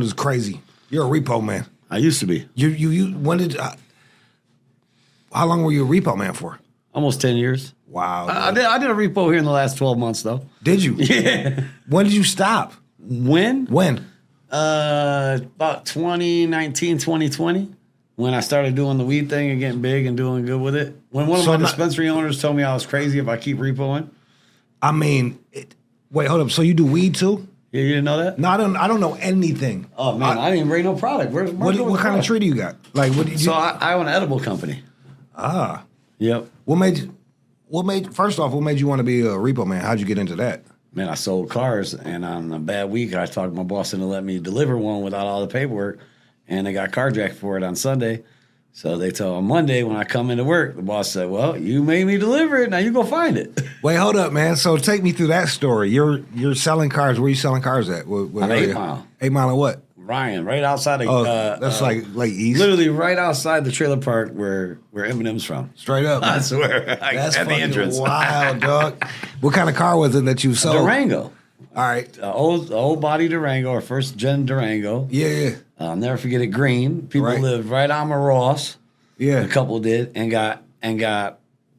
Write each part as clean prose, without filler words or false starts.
is crazy. You're a repo man. I used to be. When did? How long were you a repo man for? Almost 10 years. Wow. I did a repo here in the last 12 months, though. Did you? Yeah. When did you stop? When? When? About 2019, 2020. When I started doing the weed thing and getting big and doing good with it. When one of my dispensary owners told me I was crazy if I keep repoing. I mean, wait, hold up. So you do weed too? Yeah, you didn't know that? No, I don't know anything. Oh man, I didn't even bring no product. What kind of tree do you got? Like, what? So I own an edible company. Ah. Yep. First off, what made you want to be a repo man? How'd you get into that? Man, I sold cars, and on a bad week, I talked my boss into let me deliver one without all the paperwork, and they got carjacked for it on Sunday. So they told on Monday when I come into work, the boss said, "Well, you made me deliver it. Now you go find it." Wait, hold up, man. So take me through that story. You're selling cars. Where are you selling cars at? On 8 Mile. 8 Mile and what? Ryan, right outside of that's like east. Literally right outside the trailer park where Eminem's from. Straight up. I swear. That's at the fucking entrance. wild, dog. What kind of car was it that you sold? Durango. All right. Old body Durango, our first gen Durango. Yeah. I'll never forget it. Green. People lived right on my Ross. Yeah. A couple did and got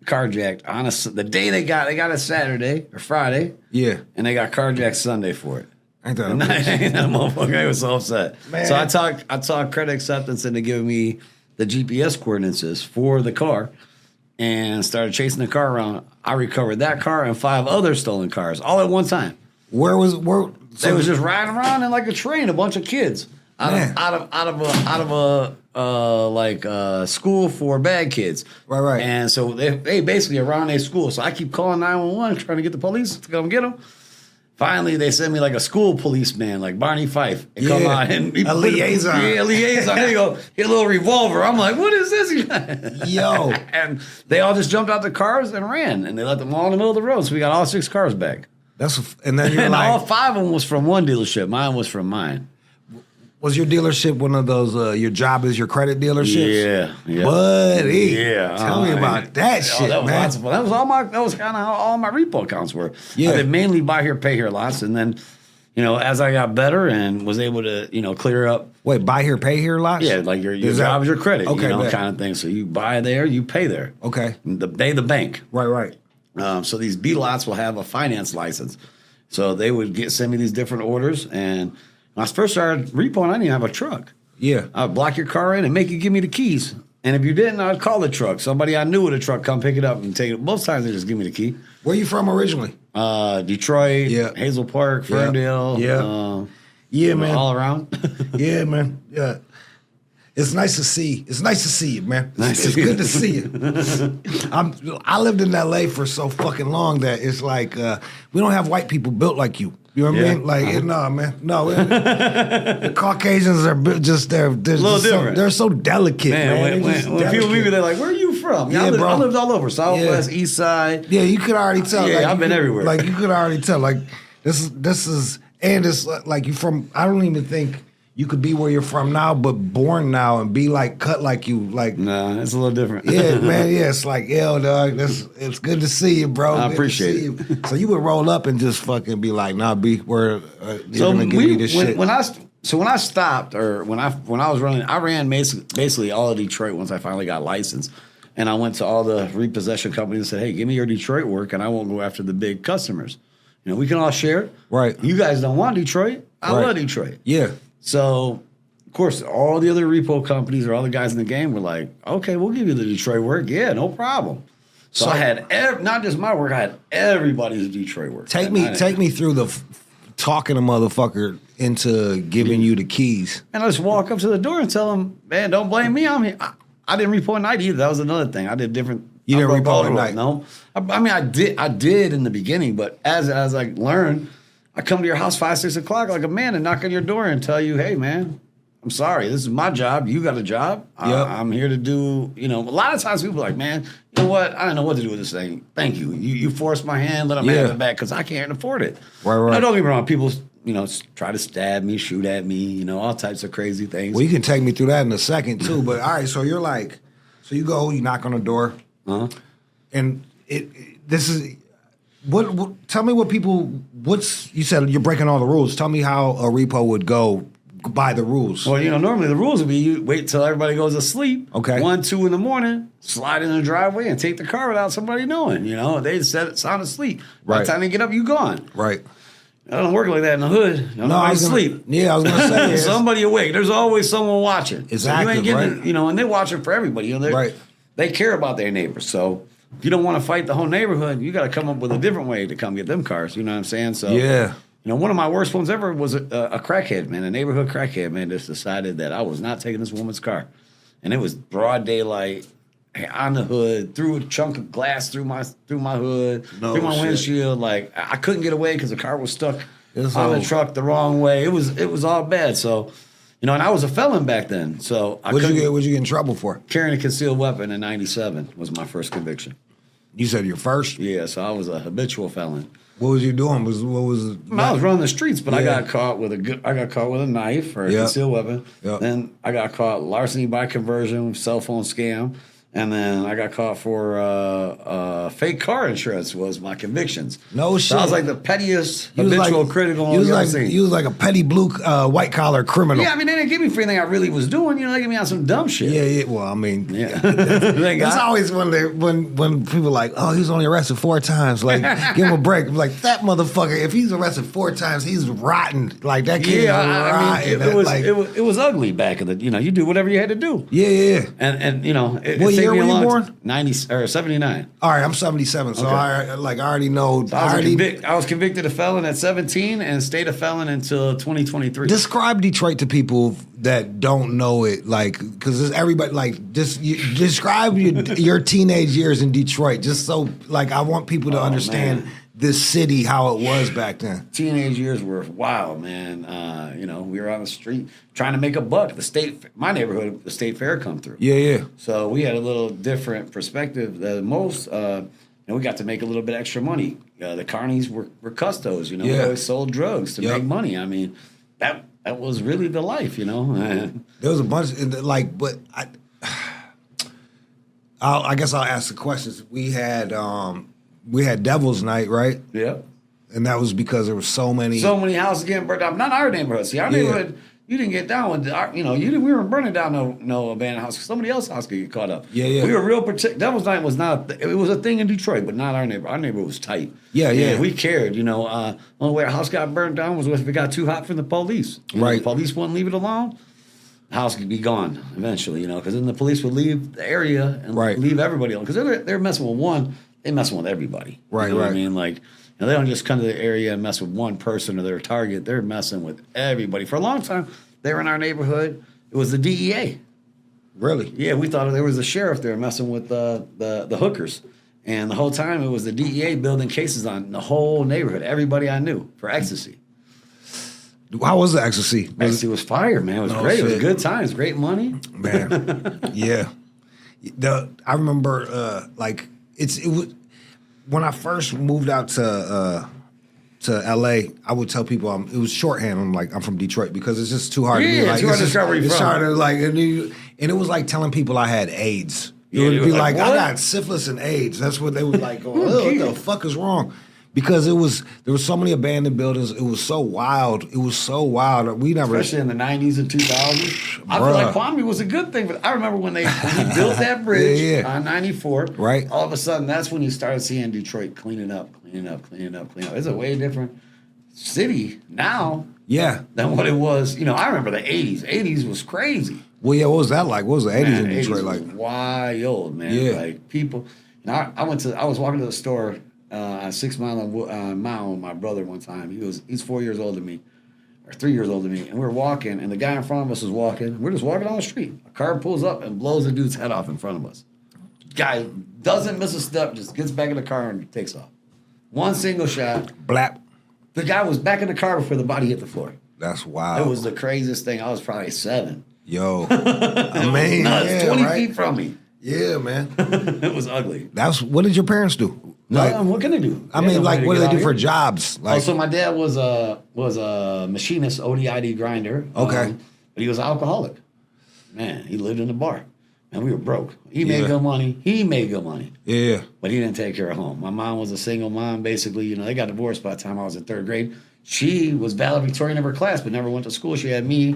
carjacked on the day they got it Saturday or Friday. Yeah. And they got carjacked Sunday for it. Ain't that that motherfucker? I was so upset. Man. So I talked credit acceptance into giving me the GPS coordinates for the car and started chasing the car around. I recovered that car and 5 other stolen cars all at one time. They was just riding around in like a train, a bunch of kids out of a school for bad kids. Right. And so they basically around their school. So I keep calling 911 trying to get the police to come get them. Finally, they sent me like a school policeman, like Barney Fife, and come out and a liaison. Yeah, a liaison. There you go. Get a little revolver. I'm like, what is this? Yo. And they all just jumped out the cars and ran, and they let them all in the middle of the road. So we got all 6 cars back. And then you're and like, all 5 of them was from one dealership. Mine was from mine. Was your dealership one of those? Your job is your credit dealerships? Yeah. Buddy. Yeah. Tell me about that shit, that was man. lots of fun. That was kind of how all my repo accounts were. Yeah. I did mainly buy here, pay here lots, and then, as I got better and was able to, clear up. Wait, buy here, pay here lots? Yeah, like your job is your credit, okay, kind of thing. So you buy there, you pay there. Okay. They the bank. Right. So these B lots will have a finance license. So they would send me these different orders, and when I first started repoing, I didn't even have a truck. Yeah. I'd block your car in and make you give me the keys. And if you didn't, I'd call the truck. Somebody I knew with a truck come pick it up and take it. Most times they just give me the key. Where you from originally? Detroit, Hazel Park, Ferndale. Yeah, man. All around. Yeah, man. Yeah. It's nice to see. It's nice to see you, man. It's good to see you. I lived in LA for so fucking long that it's like we don't have white people built like you. You know what I mean? Like, no, man. No. The Caucasians are just, they're little different. They're so delicate, man. When people meet me, they're like, where are you from? Yeah, I lived all over. Southwest, East Side. Yeah, you could already tell. Yeah, I've been everywhere. Like, you could already tell. Like, this is, and it's like you from, I don't even think you could be where you're from now, but born now and be like cut like you. Like, nah, it's a little different. Yeah, man. Yeah, it's like, yo, dog. It's good to see you, bro. I appreciate it. You. So you would roll up and just fucking be like, nah, B, you're gonna give me this shit. When I stopped, or when I was running, I ran basically all of Detroit once I finally got licensed, and I went to all the repossession companies and said, hey, give me your Detroit work, and I won't go after the big customers. We can all share it. Right. You guys don't want Detroit. I love Detroit. Yeah. So, of course, all the other repo companies or all the guys in the game were like, okay, we'll give you the Detroit work. Yeah, no problem. So I had not just my work, I had everybody's Detroit work. Take me through the talking a motherfucker into giving you the keys. And I just walk up to the door and tell him, man, don't blame me. I'm here. I didn't repo at night either. That was another thing. I did different. You didn't repo at night? No. I mean, I did in the beginning, but as I learned, I come to your house 5, 6 o'clock like a man and knock on your door and tell you, hey, man, I'm sorry. This is my job. You got a job. Yep. I'm here to do, a lot of times people are like, man, you know what? I don't know what to do with this thing. Thank you. You forced my hand. Let me have it back because I can't afford it. Right. Now, don't get me wrong. People, try to stab me, shoot at me, all types of crazy things. Well, you can take me through that in a second, too. But, all right, so you're like, you go, you knock on the door. Uh-huh. And this is... What? Tell me what people. You said you're breaking all the rules. Tell me how a repo would go by the rules. Well, normally the rules would be you wait till everybody goes to sleep. Okay. 1, 2 in the morning, slide in the driveway and take the car without somebody knowing. They set it sound asleep. By the time they get up, you gone. Right. I don't work like that in the hood. I sleep. Yeah, I was gonna say somebody awake. There's always someone watching. Exactly. So you ain't getting, and they're watching for everybody. Right. They care about their neighbors. So if you don't want to fight the whole neighborhood, you got to come up with a different way to come get them cars. You know what I'm saying? So yeah. One of my worst ones ever was a crackhead, man. A neighborhood crackhead, man, just decided that I was not taking this woman's car. And it was broad daylight, on the hood, threw a chunk of glass through my hood, through my windshield. Like, I couldn't get away because the car was stuck on the truck the wrong way. It was all bad. So, and I was a felon back then. So what'd you get in trouble for? Carrying a concealed weapon in '97 was my first conviction. You said your first? Yeah, so I was a habitual felon. What was you doing? I was running the streets, but I got caught with a knife or a concealed weapon. Yep. Then I got caught larceny by conversion, cell phone scam. And then I got caught for fake car insurance was my convictions. No shit. So I was like the pettiest habitual criminal you've ever seen. You was like a petty blue white collar criminal. Yeah, I mean they didn't give me for anything I really was doing. They gave me on some dumb shit. Yeah. Well, I mean, that's always when people are like, oh, he was only arrested 4 times. Like, give him a break. I'm like, that motherfucker. If he's arrested 4 times, he's rotten. Like that kid. Yeah, I mean, it was ugly back in the. You do whatever you had to do. Yeah. And what year were you born? 90 or 79. All right, I'm 77, so I already know. So I was convicted of felon at 17 and stayed a felon until 2023. Describe Detroit to people that don't know it, because everybody describe your teenage years in Detroit, just so I want people to understand. Man. This city, how it was back then. Teenage years were wild, man. We were on the street trying to make a buck. My neighborhood, the state fair come through. Yeah. So we had a little different perspective than most. We got to make a little bit extra money. The carnies were custos, We always sold drugs to make money. I mean, that was really the life, There was a bunch, but I guess I'll ask the questions. We had Devil's Night, right? Yeah. And that was because there were so many houses getting burned down. Not our neighborhood. See, our neighborhood, you didn't get down with, we weren't burning down no abandoned house. Somebody else's house could get caught up. Yeah. We were real Devil's Night was not, it was a thing in Detroit, but not our neighborhood. Our neighborhood was tight. Yeah. We cared, Only way a house got burned down was if it got too hot from the police. Right. The police wouldn't leave it alone. The house could be gone eventually, because then the police would leave the area and leave everybody alone. Because they're messing with one. They're messing with everybody. Right. What I mean? They don't just come to the area and mess with one person or their target. They're messing with everybody. For a long time, they were in our neighborhood. It was the DEA. Really? Yeah, we thought there was a sheriff there messing with the hookers. And the whole time, it was the DEA building cases on the whole neighborhood, everybody I knew, for ecstasy. How was the ecstasy? Ecstasy was fire, man. It was great. Shit. It was good times, great money. Man, yeah. I remember, it was when I first moved out to LA. I would tell people it was shorthand. I'm from Detroit because it's just too hard to be like. Too hard to describe where you're from. It's hard to and it was like telling people I had AIDS. It would be like I got syphilis and AIDS. That's what they would like. Go, what the fuck is wrong? Because there was so many abandoned buildings. It was so wild. We never, especially in the 90s and 2000s. I feel like Kwame was a good thing, but I remember when he built that bridge on 94. Right. All of a sudden, that's when you started seeing Detroit cleaning up. It's a way different city now. Yeah. Than what it was. I remember the 80s. 80s was crazy. Well, yeah. What was that like? What was the 80s in Detroit like? Wild, man. Yeah. Like people. I was walking to the store. 6 Mile with my brother one time. He's 4 years older than me, or 3 years older than me, and we were walking, and the guy in front of us was walking. We're just walking down the street. A car pulls up and blows the dude's head off in front of us. Guy doesn't miss a step, just gets back in the car and takes off. One single shot. Blap. The guy was back in the car before the body hit the floor. That's wild. It was the craziest thing. I was probably 7. Yo, amazing. Nuts, 20 feet from me. Yeah, man. It was ugly. What did your parents do? What can they do? I mean, what do they do for jobs? So my dad was a machinist, ODID grinder. Okay. But he was an alcoholic. Man, he lived in the bar. and we were broke. He made good money. He made good money. Yeah. But he didn't take care of home. My mom was a single mom, basically. They got divorced by the time I was in third grade. She was valedictorian of her class, but never went to school. She had me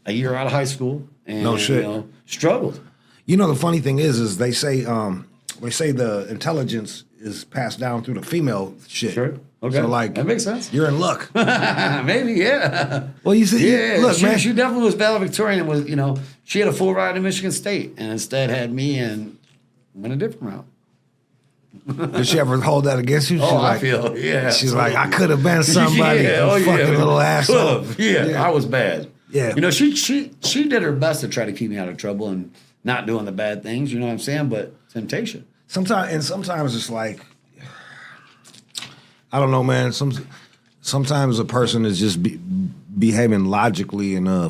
a year out of high school. And, no shit. Struggled. The funny thing is they say the intelligence is passed down through the female shit. Sure. Okay. So that makes sense. You're in luck. Maybe, yeah. Well, you see, look, man. She definitely was valedictorian. Was she had a full ride to Michigan State, and instead had me and went a different route. Did she ever hold that against you? I feel, yeah. She's like, I could have been somebody. Fucking little asshole. Yeah, I was bad. Yeah. She did her best to try to keep me out of trouble and not doing the bad things. You know what I'm saying? But temptation. Sometimes it's like, I don't know, man. Sometimes a person is just behaving logically in a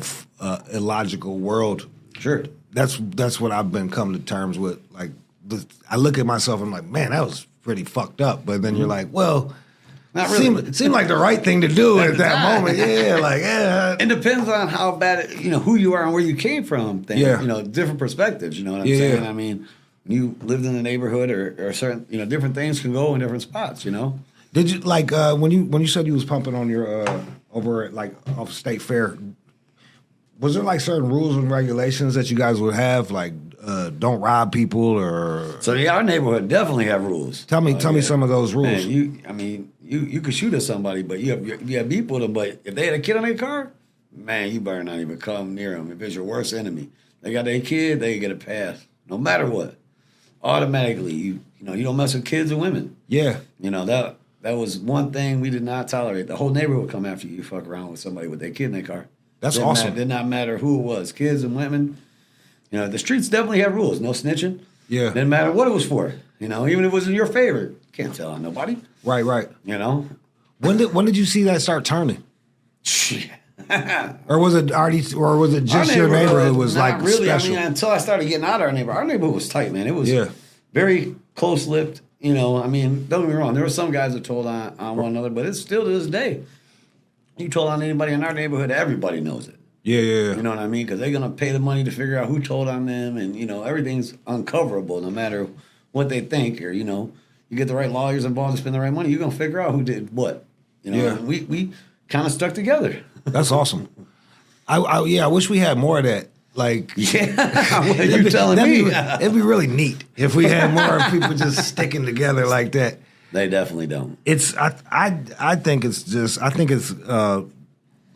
illogical world. Sure. That's what I've been coming to terms with. Like, I look at myself and I'm like, man, that was pretty fucked up. But then you're like, well, not really. It seemed like the right thing to do at that moment. Yeah. It depends on how bad, who you are and where you came from. Different perspectives. You know what I'm saying? I mean, you lived in the neighborhood or certain, different things can go in different spots. Did you like when you said you was pumping on your over at like off State Fair? Was there like certain rules and regulations that you guys would have, like don't rob people or? So our neighborhood definitely have rules. Tell me some of those rules. Man, you could shoot at somebody, but you have beef with them. But if they had a kid on their car, man, you better not even come near them. If it's your worst enemy, they got their kid, they get a pass, no matter what. Automatically, you don't mess with kids and women. Yeah, that was one thing we did not tolerate. The whole neighborhood would come after you. You fuck around with somebody with their kid in their car. That's awesome. Did not matter who it was, kids and women. The streets definitely have rules. No snitching. Yeah. Didn't matter what it was for. Even if it was in your favor, can't tell on nobody. Right. When did you see that start turning? Shit. Or was it already? Or was it just your neighborhood was like really special? Until I started getting out of our neighborhood. Our neighborhood was tight, man. It was very close-lipped. Don't get me wrong. There were some guys that told on one another, but it's still to this day. You told on anybody in our neighborhood, everybody knows it. Yeah. You know what I mean? Because they're going to pay the money to figure out who told on them, and, everything's uncoverable no matter what they think. Or, you get the right lawyers involved to spend the right money, you're going to figure out who did what. We kind of stuck together. That's awesome. I wish we had more of that. Like, what are you telling me? It'd be really neat if we had more people just sticking together like that. They definitely don't. I think it's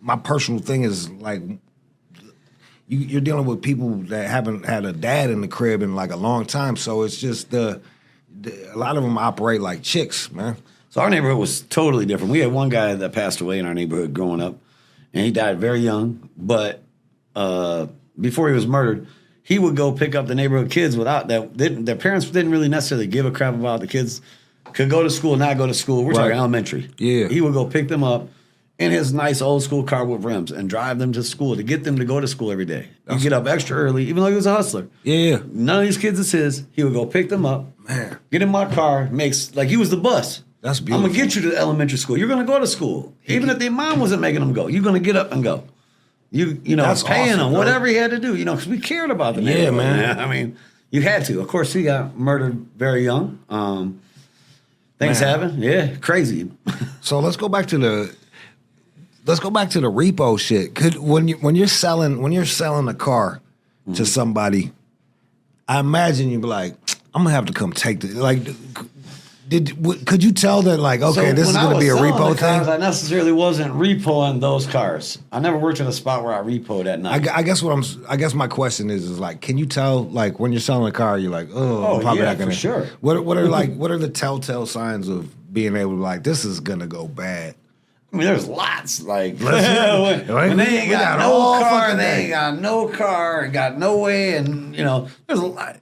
my personal thing is like you're dealing with people that haven't had a dad in the crib in like a long time, so it's just a lot of them operate like chicks, man. So our neighborhood was totally different. We had one guy that passed away in our neighborhood growing up, and he died very young. But before he was murdered, he would go pick up the neighborhood kids without that. Their parents didn't really necessarily give a crap about the kids. Could go to school, not go to school. We're talking elementary. Yeah. He would go pick them up in his nice old school car with rims and drive them to school to get them to go to school every day. He'd get up extra early, even though he was a hustler. Yeah. None of these kids is his. He would go pick them up, get in my car, like he was the bus. That's beautiful. I'm going to get you to elementary school. You're going to go to school. Even if their mom wasn't making them go, you're going to get up and go. That's paying them, whatever he had to do, because we cared about the neighborhood. Man. I mean, you had to. Of course, he got murdered very young. Things happen. Yeah, crazy. So let's go back to the repo shit. When you're selling a car to somebody, I imagine you'd be like, I'm gonna have to come take this. Like, could you tell that like, okay, this is gonna be a repo thing? I necessarily wasn't repoing those cars. I never worked in a spot where I repoed at night. I guess my question is like, can you tell like when you're selling a car, you're like, I'm probably not gonna. For sure. What are the telltale signs of being able to like this is gonna go bad? I mean, there's lots. Like when they ain't got no car, they ain't got no car, got no way, and there's a lot,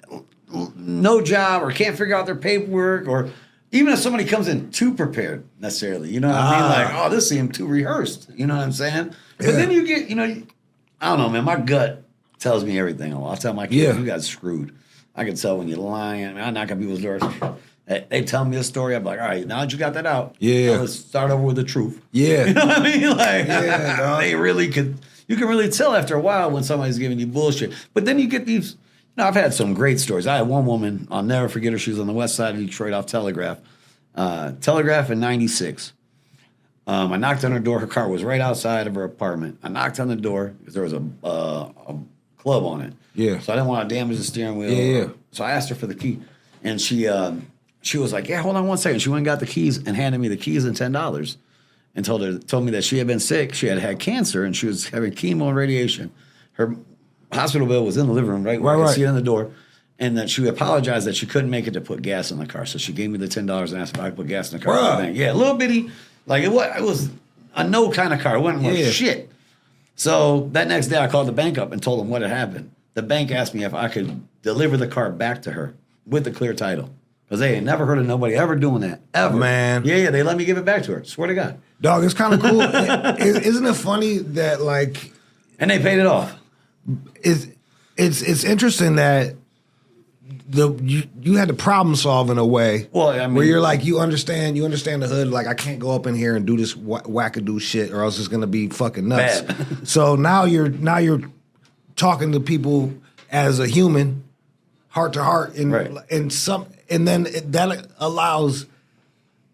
no job, or can't figure out their paperwork, or even if somebody comes in too prepared, necessarily, what I mean? Like, oh, this seemed too rehearsed. You know what I'm saying? But then you get, I don't know, man. My gut tells me everything. I'll tell my kids, you got screwed. I can tell when you're lying. I mean, I knock on people's doors. They tell me a story. I'm like, all right, now that you got that out, let's start over with the truth. Yeah. You know what I mean? Like, they really could. You can really tell after a while when somebody's giving you bullshit. But then you get these No, I've had some great stories. I had one woman, I'll never forget her. She was on the west side of Detroit off Telegraph. Telegraph in 96. I knocked on her door. Her car was right outside of her apartment. I knocked on the door because there was a club on it. Yeah. So I didn't want to damage the steering wheel. Yeah. So I asked her for the key. And she was like, yeah, hold on one second. She went and got the keys and handed me the keys and $10 and told me that she had been sick. She had cancer and she was having chemo and radiation. Her hospital bill was in the living room, right? Where I could see it in the door. And that she apologized that she couldn't make it to put gas in the car. So she gave me the $10 and asked if I could put gas in the car. Bruh. Yeah, a little bitty. Like, it was a no kind of car. It wasn't worth shit. So that next day, I called the bank up and told them what had happened. The bank asked me if I could deliver the car back to her with the clear title. Because they ain't never heard of nobody ever doing that. Ever. Man. Yeah, they let me give it back to her. Swear to God. Dog, it's kind of cool. Isn't it funny that, like... And they paid it off. It's interesting that you had to problem solve in a way. Well, I mean, where you're like, you understand the hood. Like, I can't go up in here and do this wackadoo shit, or else it's gonna be fucking nuts. Bad. So now you're talking to people as a human, heart to heart, and then that allows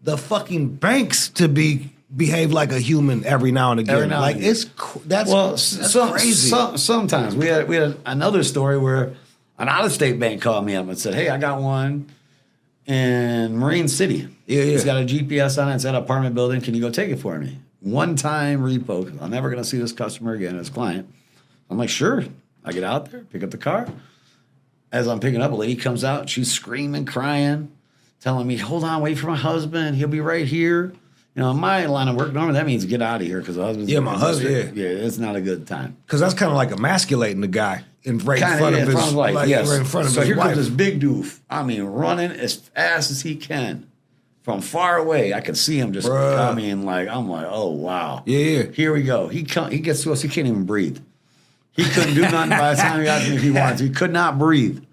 the fucking banks to behave like a human every now and again. That's crazy. Sometimes we had another story where an out-of-state bank called me up and said, hey, I got one in Marine City. Yeah. It's got a GPS on it. It's at an apartment building. Can you go take it for me? One-time repo, because I'm never going to see this customer again, this client. I'm like, sure. I get out there, pick up the car. As I'm picking up, a lady comes out. She's screaming, crying, telling me, hold on, wait for my husband. He'll be right here. You know, in my line of work, normally that means get out of here because the husband's... Yeah, my husband, Yeah, it's not a good time. Because that's kind of like emasculating the guy right in front of his wife. Yes. Right in front of so his here wife. comes this big doof. I mean, running as fast as he can. From far away, I could see him just... Bruh. I mean, like, I'm like, oh, wow. Yeah. Here we go. He gets to us, he can't even breathe. He couldn't do nothing by the time he got to me if he wanted to. He could not breathe.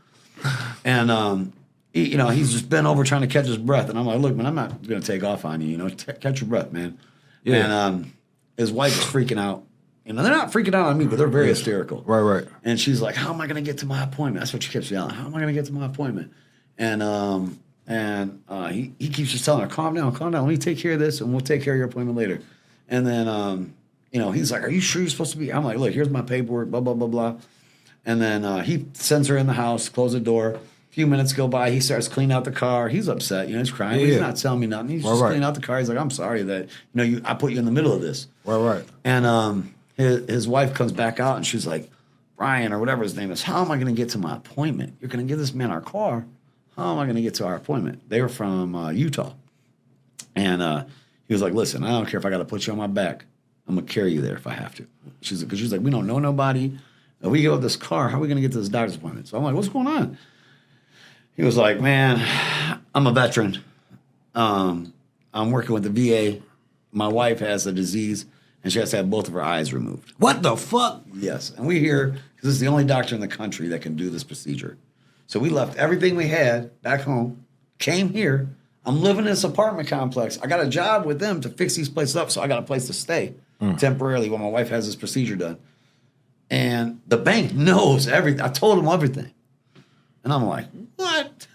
And... he's just bent over trying to catch his breath. And I'm like, look, man, I'm not going to take off on you. Catch your breath, man. Yeah. And his wife is freaking out. They're not freaking out on me, but they're very hysterical. Right. And she's like, how am I going to get to my appointment? That's what she keeps yelling. How am I going to get to my appointment? And he keeps just telling her, calm down. Let me take care of this, and we'll take care of your appointment later. And then, he's like, are you sure you're supposed to be? I'm like, look, here's my paperwork, blah, blah, blah, blah. And then he sends her in the house, close the door. Few minutes go by, he starts cleaning out the car. He's upset, he's crying. Yeah. He's not telling me nothing. He's just cleaning out the car. He's like, I'm sorry that I put you in the middle of this. Right. And his wife comes back out and she's like, Brian or whatever his name is, how am I going to get to my appointment? You're going to give this man our car. How am I going to get to our appointment? They were from Utah, and he was like, listen, I don't care if I got to put you on my back. I'm gonna carry you there if I have to. She's like, we don't know nobody. If we give up this car, how are we going to get to this doctor's appointment? So I'm like, what's going on? He was like, man, I'm a veteran. I'm working with the VA. My wife has a disease, and she has to have both of her eyes removed. What the fuck? Yes. And we here, because this is the only doctor in the country that can do this procedure. So we left everything we had back home, came here. I'm living in this apartment complex. I got a job with them to fix these places up, so I got a place to stay temporarily while my wife has this procedure done. And the bank knows everything. I told them everything. And I'm like, what?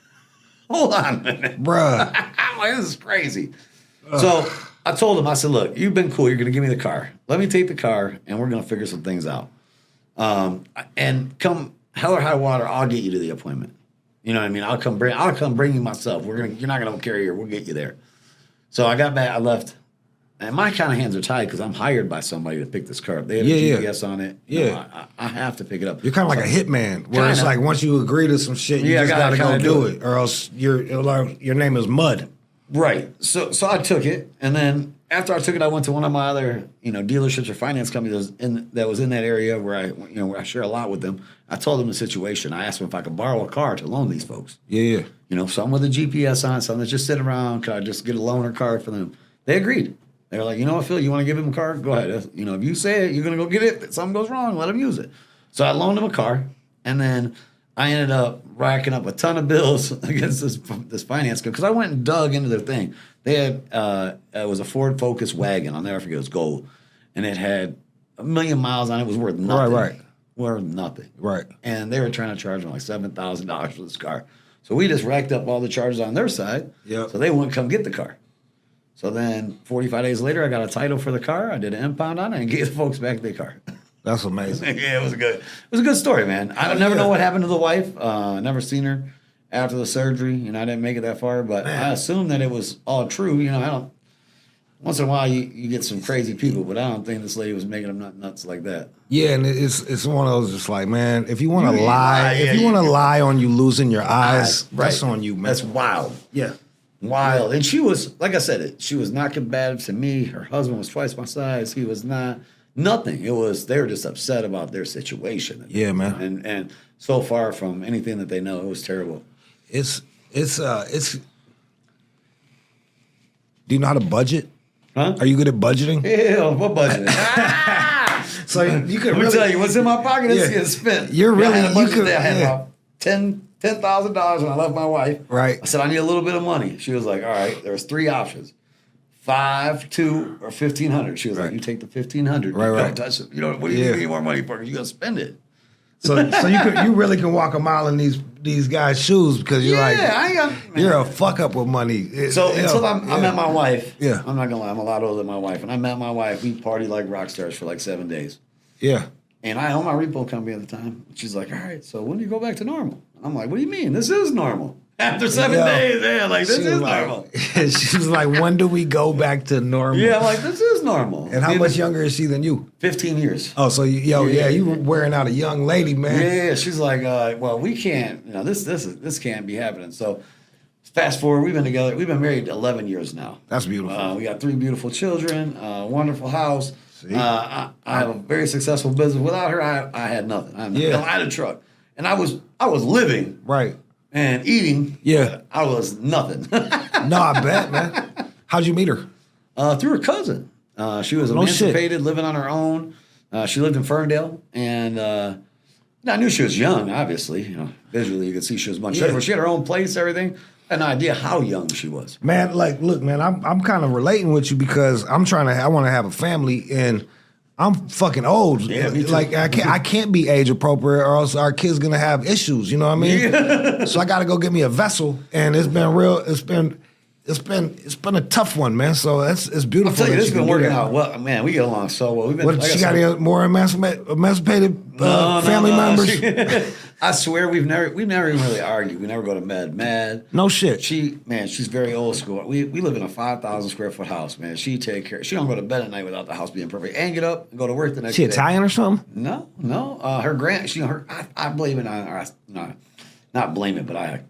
Hold on a minute. Bruh. I'm like, this is crazy. So I told him, I said, look, you've been cool. You're going to give me the car. Let me take the car, and we're going to figure some things out. And come hell or high water, I'll get you to the appointment. You know what I mean? I'll come bring you myself. You're not going to carry her. We'll get you there. So I got back. I left. And my kind of hands are tied because I'm hired by somebody to pick this car up. They have a GPS on it. Yeah. I have to pick it up. You're kind of like a hitman, where it's like once you agree to some shit, you just got to go do it, or else your name is Mud. Right. So I took it, and then after I took it, I went to one of my other dealerships or finance companies that was in that area where I share a lot with them. I told them the situation. I asked them if I could borrow a car to loan these folks. Yeah. Something with a GPS on it, something that's just sitting around. Could I just get a loaner card for them? They agreed. They were like, you know what, Phil, you want to give him a car? Go ahead. If you say it, you're going to go get it. If something goes wrong, let him use it. So I loaned him a car, and then I ended up racking up a ton of bills against this finance company because I went and dug into their thing. They had it was a Ford Focus wagon. I'll never forget. It was gold, and it had 1 million miles on it. It was worth nothing. Right. worth nothing. Right. And they were trying to charge me like $7,000 for this car. So we just racked up all the charges on their side. Yep. So they wouldn't come get the car. So then 45 days later, I got a title for the car. I did an impound on it and gave the folks back their car. That's amazing. Yeah, it was a good story, man. I never know what happened to the wife. I never seen her after the surgery. You know, I didn't make it that far, but I assumed that it was all true. You know, I don't. Once in a while, you get some crazy people, but I don't think this lady was making them nuts like that. Yeah, and it's one of those just like, man, if you want to lie, if you want to lie on you losing your eyes, that's on you, man. That's wild. Yeah. Wild. And she was, like I said, she was not combative to me. Her husband was twice my size. He was not, nothing. It was, they were just upset about their situation. Yeah, man. And so far from anything that they know, it was terrible. It's, do you know how to budget? Huh? Are you good at budgeting? Yeah, what budget? So you could Let me tell you, what's in my pocket is getting spent. You're really, I had about $10,000 when I left my wife. Right. I said, I need a little bit of money. She was like, all right, there's 3 options. 5, 2, or 1,500. She was like, you take the 1,500. Right, Don't touch it. You know, what do you need more money for? You're gonna spend it. So you really can walk a mile in these guys' shoes because you're you're a fuck up with money. So until I met my wife, yeah, I'm not gonna lie, I'm a lot older than my wife. When I met my wife, we partied like rock stars for like 7 days. Yeah. And I owned my repo company at the time. She's like, all right, so when do you go back to normal? I'm like, what do you mean? This is normal. After 7 days, like, this is normal. She was like, when do we go back to normal? Yeah, I'm like, this is normal. And how much younger is she than you? 15 years. Oh, so you were wearing out a young lady, man. Yeah, she's like, well, we can't, this can't be happening. So fast forward, we've been together, we've been married 11 years now. That's beautiful. We got 3 beautiful children, a wonderful house. I have a very successful business. Without her, I had nothing. I had a truck. And I was living. Right. And eating. Yeah. I was nothing. No, I bet, man. How'd you meet her? Through her cousin. She was emancipated, living on her own. She lived in Ferndale. And I knew she was young, obviously. You know, visually you could see she was much younger. She had her own place, everything. I had no idea how young she was. Man, like, look, man, I'm kind of relating with you because I want to have a family and I'm fucking old. Yeah, me too. Like I can't be age appropriate or else our kid's gonna have issues. You know what I mean? Yeah. So I got to go get me a vessel, and it's been real. It's been a tough one, man. So it's beautiful. I'll tell you, this has been working out well. Man, we get along so well. We've been. What, she got any more emancipated family members? I swear we've never even really argued. We never go to med. No shit. She's very old school. We live in a 5,000 square foot house, man. She take care. She don't go to bed at night without the house being perfect, and get up and go to work the next day. She Italian or something? No. I blame it on her. Not blame it, but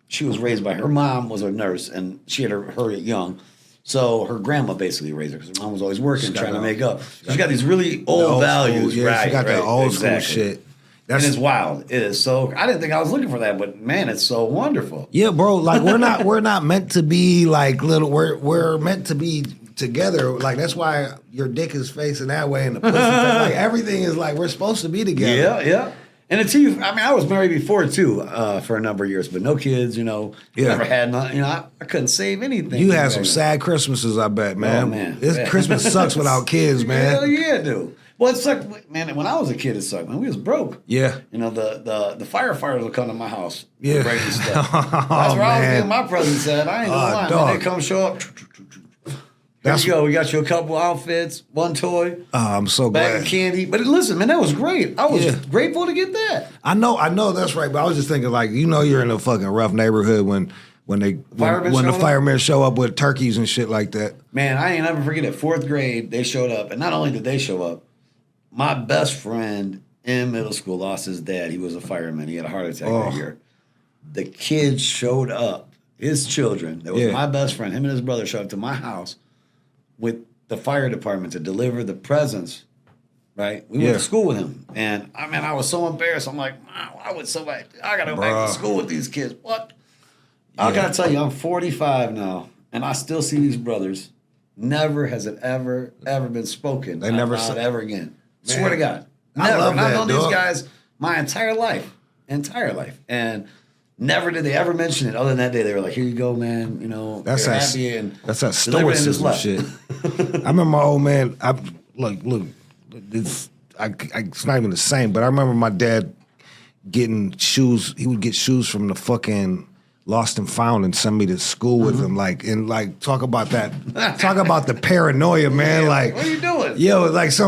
she was raised by her mom was a nurse, and she had her young. So her grandma basically raised her because her mom was always working, trying to make up. She's got these really old values. School, yeah, she got that old school shit. And it's wild. It is so. I didn't think I was looking for that, but man, it's so wonderful. Yeah, bro. Like we're not meant to be like little. We're meant to be together. Like that's why your dick is facing that way, and the pussy. Like everything is like we're supposed to be together. Yeah. And until I was married before too for a number of years, but no kids. Never had nothing. I couldn't save anything. You had some sad Christmases, I bet, man. Oh, man. Christmas sucks without kids, man. Hell yeah, dude. Well, it sucked, man. When I was a kid, it sucked. Man, we was broke. Yeah. The firefighters would come to my house. Yeah. Breaking stuff. That's where I was getting my presents at. I ain't gonna lie, man. They come show up. There you go. We got you a couple outfits, one toy. Oh, I'm so glad. Bag of candy. But listen, man, that was great. I was grateful to get that. I know that's right. But I was just thinking, like, you're in a fucking rough neighborhood when the firemen show up with turkeys and shit like that. Man, I ain't never forget it. 4th grade, they showed up, and not only did they show up, my best friend in middle school lost his dad. He was a fireman. He had a heart attack that year. The kids showed up. His children. That was my best friend. Him and his brother showed up to my house with the fire department to deliver the presents, right? We went to school with him. And, I was so embarrassed. I'm like, why would somebody... I got to go back to school with these kids. What? I got to tell you, I'm 45 now, and I still see these brothers. Never has it ever been spoken. They never said ever again. Man, swear to God. I Never. love And I've known that, these dog. guys my entire life. And never did they ever mention it. Other than that day, they were like, here you go, man. That's you're that, happy. And that's that stoicism shit. I remember my old man, I it's not even the same. But I remember my dad getting shoes. He would get shoes from the fucking Lost and Found and send me to school with him. Talk about that. Talk about the paranoia, man. Like, what are you doing? Yo, those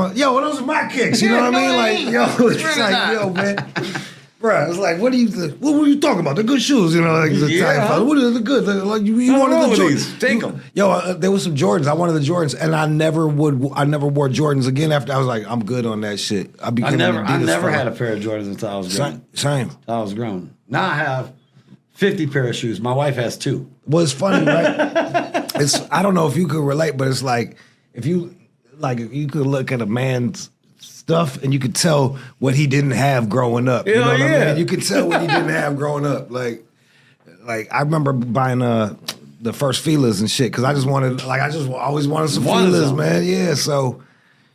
are my kicks. You know what I mean? Like, yo, it's like, yo, man. Bro, it's like, what were you talking about? The good shoes, you know, like the Italian fellas. What are the good? Like you wanted the Jordans. Take them. Yo, there was some Jordans. I wanted the Jordans, and I never wore Jordans again after. I was like, I'm good on that shit. I never had a pair of Jordans until I was grown. Same. Until I was grown. Now I have 50 pair of shoes. My wife has 2. Well, it's funny, right? I don't know if you could relate, but it's like if you could look at a man's stuff and you could tell what he didn't have growing up. You know what I mean? You could tell what he didn't have growing up. Like I remember buying the first Fila's and shit because I just always wanted some Fila's, man. Yeah, so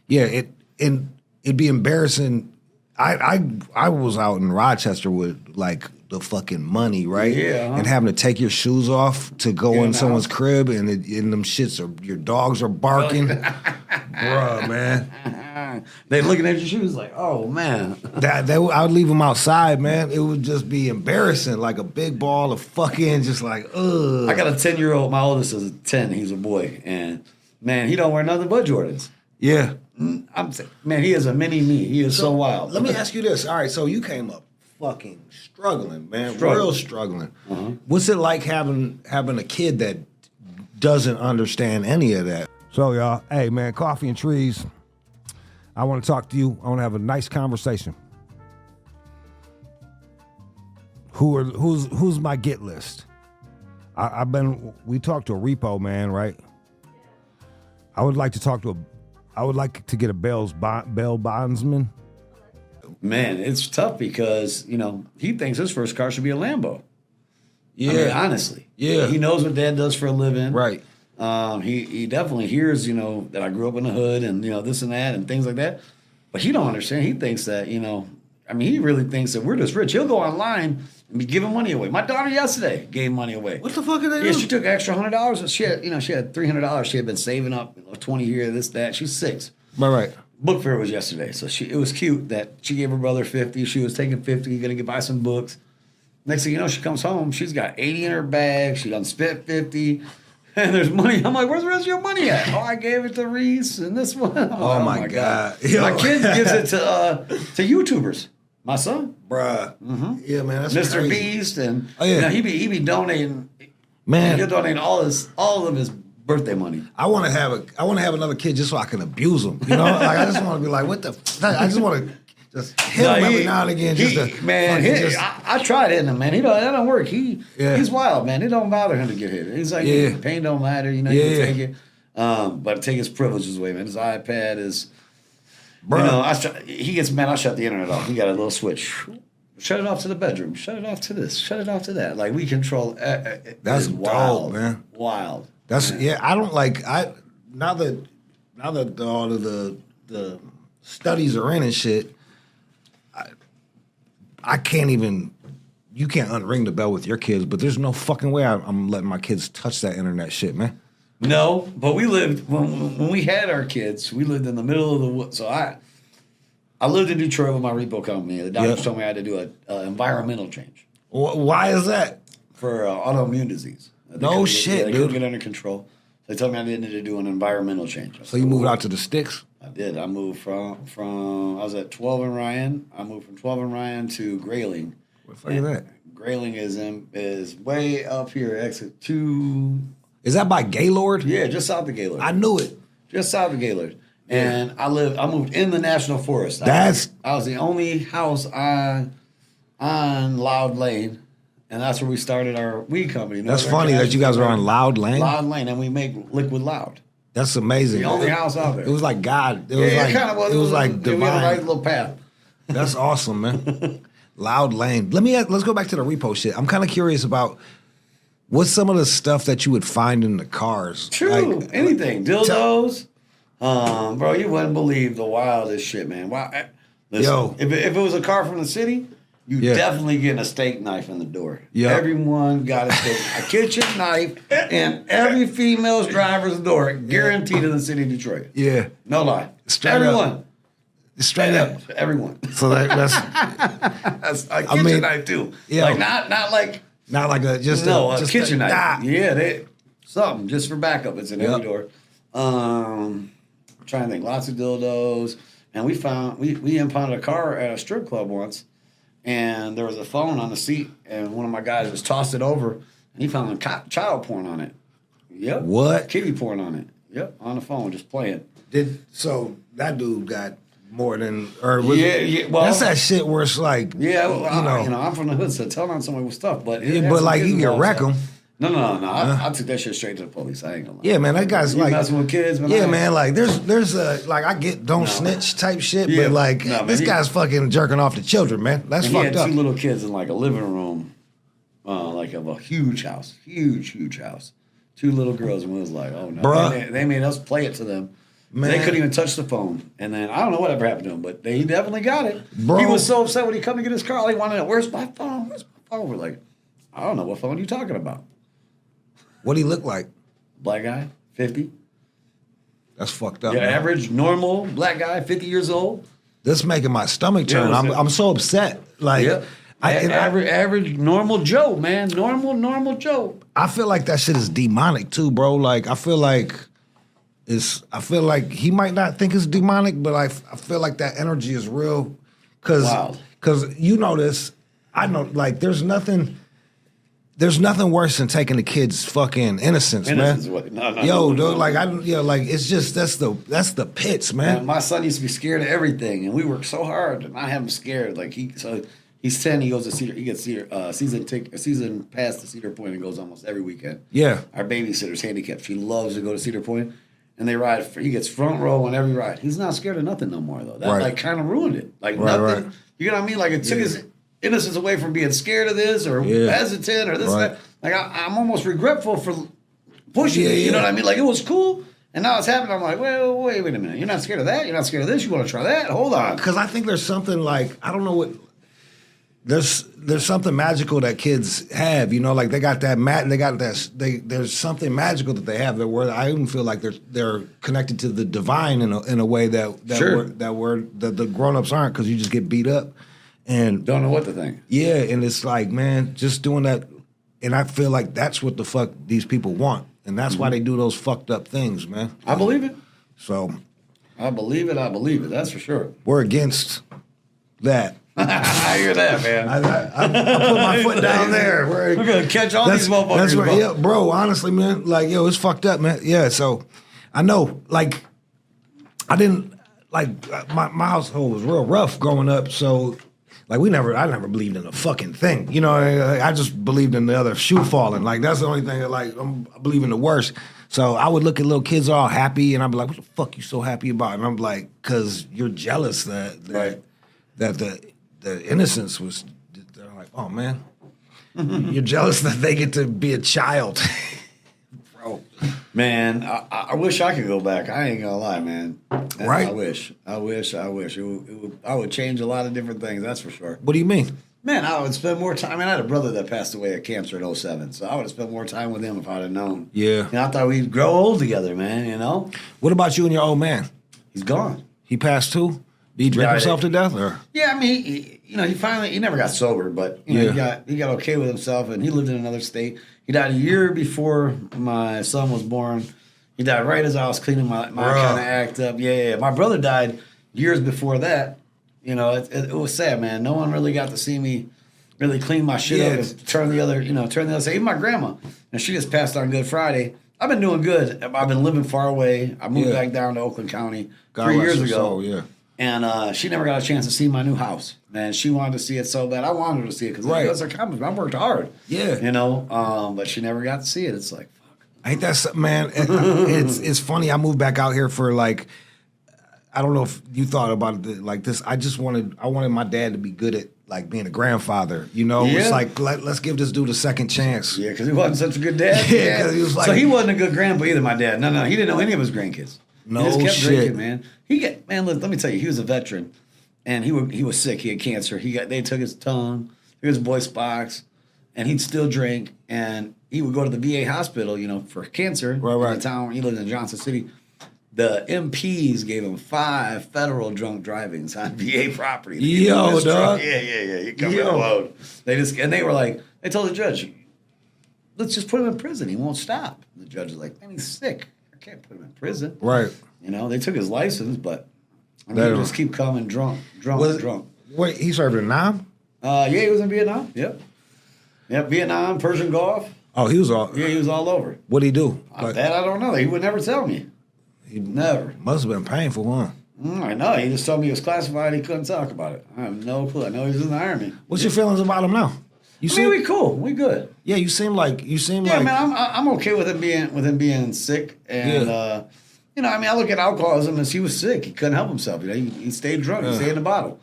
yeah, it'd be embarrassing. I was out in Rochester with like the fucking money, right? Yeah. And having to take your shoes off to go in someone's crib and them shits your dogs are barking. Bruh, man. They looking at your shoes like, oh, man. I would leave them outside, man. It would just be embarrassing, like a big ball of fucking just like, ugh. I got a 10-year-old. My oldest is 10. He's a boy. And, man, he don't wear nothing but Jordans. Yeah. Man, he is a mini me. He is so wild. Let me ask you this. All right, so you came up fucking struggling, man. Real struggling. Uh-huh. What's it like having a kid that doesn't understand any of that? So, y'all, hey, man, Coffee and Trees, I want to talk to you. I want to have a nice conversation. Who's my get list? We talked to a repo man, right? I would like to get a bail bondsman. Man, it's tough because, he thinks his first car should be a Lambo. Yeah. I mean, honestly. Yeah. He knows what Dad does for a living. Right. He definitely hears, that I grew up in the hood and, this and that and things like that. But he don't understand. He thinks that, he really thinks that we're just rich. He'll go online and be giving money away. My daughter yesterday gave money away. What the fuck are they doing? doing? She took extra $100. She had $300. She had been saving up 20 years, this, that. She's 6. Right. Book fair was yesterday, so it was cute that she gave her brother 50. She was taking 50, gonna buy some books. Next thing you know, she comes home. She's got 80 in her bag. She done spent 50, and there's money. I'm like, where's the rest of your money at? Oh, I gave it to Reese and this one. Oh my god! My kid gives it to YouTubers. My son, bruh. Mm-hmm. Yeah, man, that's Mr. crazy. Beast, and he be donating. Man, he'll donate all of his birthday money. I want to have another kid just so I can abuse him. I just want to be like, what the? I just want to just hit him every now and again. I tried hitting him, man. That don't work. He's wild, man. It don't bother him to get hit. He's like, pain don't matter. You can take it. But take his privileges away, man. His iPad is, he gets mad. I shut the internet off. He got a little switch. Shut it off to the bedroom. Shut it off to this. Shut it off to that. Like we control. That's wild, man. Wild. That's I don't like now that all of the studies are in and shit. I can't even. You can't unring the bell with your kids, but there's no fucking way I'm letting my kids touch that internet shit, man. No, but we lived when we had our kids. We lived in the middle of the woods. So I lived in Detroit with my repo company. The doctors told me I had to do an environmental change. Why is that? For autoimmune disease. No shit, they dude. couldn't get under control. They told me I needed to do an environmental change. So you moved out to the sticks? I did. I moved from I was at 12 and Ryan. I moved from 12 and Ryan to Grayling. What the fuck is that? Grayling is way up here, exit 2. Is that by Gaylord? Yeah, just south of Gaylord. I knew it. Just south of Gaylord. And I moved in the National Forest. I was the only house on Loud Lane. And that's where we started our weed company. That's funny that you guys are on Loud Lane. Loud Lane, and we make liquid loud. That's amazing. The only house out there. It was like God. It kind of was. It was like divine. We had a right little path. That's awesome, man. Loud Lane. Let's go back to the repo shit. I'm kind of curious about what's some of the stuff that you would find in the cars. True, anything, dildos. Bro, you wouldn't believe the wildest shit, man. Wow. Listen, if it was a car from the city. You definitely getting a steak knife in the door. Yeah. Everyone got a kitchen knife in every female's driver's door, guaranteed in the city of Detroit. Yeah. No lie. Straight Everyone. Up. Straight up. Everyone. So that's That's a kitchen knife too. Yeah. Like not like a just kitchen knife. Ah. Yeah, something just for backup. It's in every door. I'm trying to think. Lots of dildos. And we impounded a car at a strip club once, and there was a phone on the seat, and one of my guys just tossed it over, and he found child porn on it. Yep. What? Kitty porn on it. Yep. On the phone, just playing. So that dude got more than, or was well, that's that shit where it's like, I'm from the hood, so telling on somebody with stuff, but but like you can wreck them. No. I took that shit straight to the police. I ain't gonna lie. Yeah, man, that guy's like messing with kids, man. Yeah, man, like there's a like I get don't snitch type shit, but like this guy's fucking jerking off to children, man. That's fucked up. He had 2 little kids in like a living room, like of a huge house. 2 little girls, and we was like, oh no. Bruh. They made us play it to them. Man. They couldn't even touch the phone. And then I don't know whatever happened to him, but he definitely got it. Bro. He was so upset when he come to get his car. All he wanted to know, where's my phone? We're like, I don't know, what phone are you talking about? What'd he look like? Black guy, 50. That's fucked up. Yeah, man. average, normal black guy, 50 years old. This making my stomach turn. I'm so upset. Like average, normal Joe, man. Normal Joe. I feel like that shit is demonic too, bro. Like I feel like he might not think it's demonic, but I feel like that energy is real. Cause you know this. I know, like there's nothing worse than taking the kid's fucking innocence, man. It's just that's the pits, man. My son used to be scared of everything, and we worked so hard to not have him scared. Like he's 10, he goes to Cedar, he gets season pass to Cedar Point and goes almost every weekend. Yeah. Our babysitter's handicapped. She loves to go to Cedar Point, and they ride. He gets front row on every ride. He's not scared of nothing no more though. That like kind of ruined it. Like nothing. Right. You know what I mean? Like it took his innocence away from being scared of this or hesitant or this and that. Like I'm almost regretful for pushing it. You know what I mean? Like it was cool, and now it's happening. I'm like, well, wait a minute. You're not scared of that. You're not scared of this. You want to try that? Hold on. Because I think there's something like I don't know what. There's something magical that kids have, you know, like they got that there's something magical that they have that where I even feel like they're connected to the divine in a way that the grown-ups aren't, because you just get beat up and don't know what to think. Yeah, and it's like, man, just doing that, and I feel like that's what the fuck these people want, and that's why they do those fucked up things, man. I believe it. So I believe it. That's for sure. We're against that. I hear that, man. I put my foot down there. We're gonna catch all these motherfuckers. Yeah, bro. Honestly, man, like it's fucked up, man. Yeah, so I know, like, I didn't like my household was real rough growing up. So, like, I never believed in a fucking thing. You know, I just believed in the other shoe falling. Like that's the only thing that I believe in the worst. So I would look at little kids all happy, and I'd be like, "What the fuck you so happy about?" And I'm like, "Cause you're jealous that the innocence was." They're like, "Oh man, you're jealous that they get to be a child." Bro, man, I wish I could go back. I ain't gonna lie, man. Right? I wish. I would change a lot of different things. That's for sure. What do you mean? Man, I would spend more time. I mean, I had a brother that passed away of cancer in 07, so I would have spent more time with him if I'd have known. Yeah. And I thought we'd grow old together, man, you know? What about you and your old man? He's gone. He passed too? Did he drink himself to death? Or? Yeah, I mean, he never got sober, but he got okay with himself, and he lived in another state. He died a year before my son was born. He died right as I was cleaning my kind of act up. Yeah. My brother died years before that. You know, it was sad, man. No one really got to see me really clean my shit up and turn the other side. Even my grandma, and she just passed on Good Friday. I've been doing good. I've been living far away. I moved back down to Oakland County 3 years ago. And she never got a chance to see my new house. Man, she wanted to see it so bad. I wanted her to see it because it was her accomplishment. I worked hard. Yeah. You know, but she never got to see it. It's like, fuck. Ain't that something, man? It's funny. I moved back out here for like, I don't know if you thought about it like this. I wanted my dad to be good at like being a grandfather. You know, it's like let's give this dude a second chance. Yeah, because he wasn't such a good dad. Yeah, because he was like, so he wasn't a good grandpa either. My dad, no, he didn't know any of his grandkids. No he just kept shit, drinking, man. Let me tell you, he was a veteran, and he was sick. He had cancer. They took his tongue, took his voice box, and he'd still drink. And he would go to the VA hospital, you know, for cancer. Right. In the town he lived in Johnson City. The MPs gave him 5 federal drunk drivings on VA property. Yo, dog. Yeah. You come alone. They were like, they told the judge, let's just put him in prison. He won't stop. The judge was like, man, he's sick. I can't put him in prison. Right. You know, they took his license, but I mean, he just keep coming drunk. Wait, he served in Vietnam? Yeah, he was in Vietnam. Yep, Vietnam, Persian Gulf. Oh, he was all. Yeah, he was all over. What'd he do? That I don't know. He would never tell me. He never. Must have been painful, huh? I know. He just told me it was classified. He couldn't talk about it. I have no clue. I know he was in the Army. What's your feelings about him now? We cool. We good. Yeah, you seem like. Yeah, man. I'm okay with him being sick, and you know, I mean, I look at alcoholism as he was sick. He couldn't help himself. You know, he stayed drunk. He stayed in the bottle.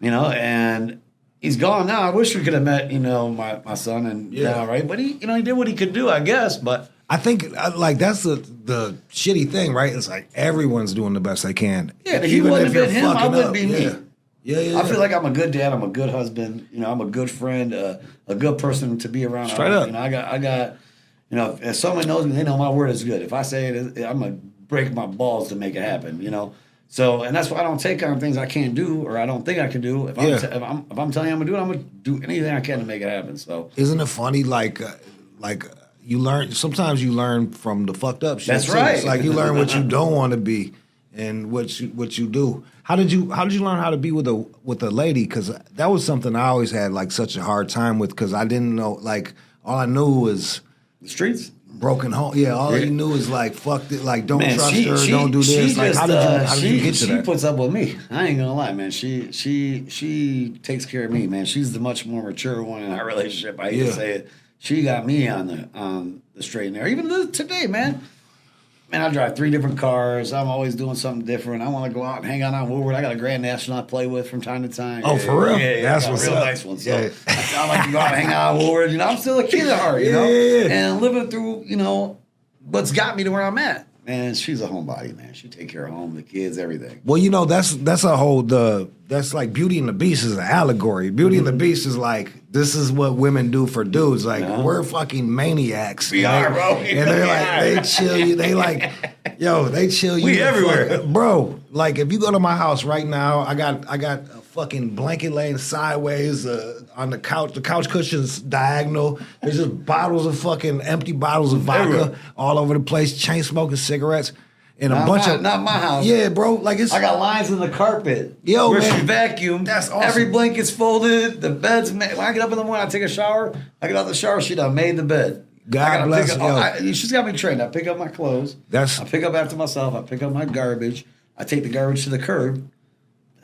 You know, and he's gone now. I wish we could have met. You know, my son and all right, but he did what he could do, I guess. But I think like that's the shitty thing, right? It's like everyone's doing the best they can. Yeah, if he wouldn't have been him, I wouldn't be me. Yeah. I feel like I'm a good dad. I'm a good husband. You know, I'm a good friend. A good person to be around. Straight up. You know, I got. You know, if someone knows me, they know my word is good. If I say it, I'm gonna break my balls to make it happen. You know. So, and that's why I don't take on things I can't do or I don't think I can do. If I'm telling you I'm gonna do it, I'm gonna do anything I can to make it happen. So, isn't it funny? Like you learn. Sometimes you learn from the fucked up shit. That's right. It's like you learn what you don't want to be and what you do. How did you learn how to be with a lady? Because that was something I always had like such a hard time with. Because I didn't know, like, all I knew was the streets. Broken home. Yeah, all he knew is like, fuck it, like, don't trust her, don't do this. Like, how did you get to that? She puts up with me. I ain't gonna lie, man. She takes care of me, man. She's the much more mature one in our relationship. I hate to say it. She got me on the straight and narrow. Even today, man. Man, I drive 3 different cars. I'm always doing something different. I want to go out and hang out on Woodward. I got a Grand National I play with from time to time. Oh, for real? Yeah, that's what's real up. nice one. So I like to go out and hang out on Woodward. You know, I'm still a kid at heart, you know? And living through, you know, what's got me to where I'm at. Man, she's a homebody, man. She take care of home, the kids, everything. Well, you know, that's a whole that's like Beauty and the Beast is an allegory. Beauty and the Beast is like, this is what women do for dudes. Like, we're fucking maniacs. We are, bro. And they're like, they chill you. They like, they chill you. We everywhere. Bro, like if you go to my house right now, I got a fucking blanket laying sideways on the couch. The couch cushion's diagonal. There's just bottles of fucking empty bottles of vodka all over the place. Chain smoking cigarettes. And not my house. Yeah, bro. Like I got lines in the carpet. Yo, where man. she vacuumed. That's awesome. Every blanket's folded. The bed's made. When I get up in the morning, I take a shower. I get out the shower. She done made the bed. God bless you. She's got me trained. I pick up my clothes. I pick up after myself. I pick up my garbage. I take the garbage to the curb.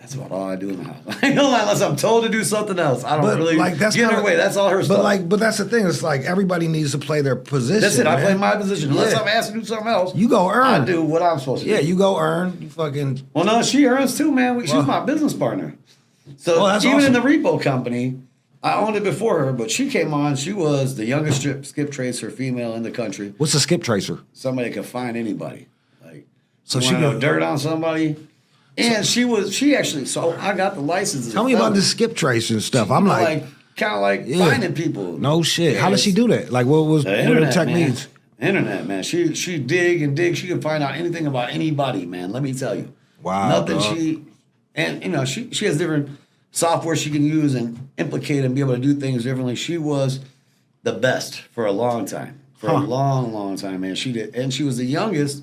That's about all I do in the house. I know unless I'm told to do something else. I don't really get in her way. That's all her stuff. But that's the thing. It's like everybody needs to play their position. That's it. Man. I play my position. Unless I'm asked to do something else, you go earn. I do what I'm supposed to do. Yeah, you go earn. You fucking. Well, no, she earns too, man. She's my business partner. So even awesome. In the Repo company, I owned it before her, but she came on. She was the youngest skip tracer female in the country. What's a skip tracer? Somebody can find anybody. Like, so she got dirt on somebody. And she actually, so I got the license. Tell me about the skip tracing stuff. I'm like kind of like finding people. No shit. Yeah, how does she do that? Like, what are the techniques? Man. Internet, man. She dig and dig. She can find out anything about anybody, man. Let me tell you. Wow. Nothing. And you know, she has different software she can use and implicate and be able to do things differently. She was the best for a long time. For a long time, man. She did, and she was the youngest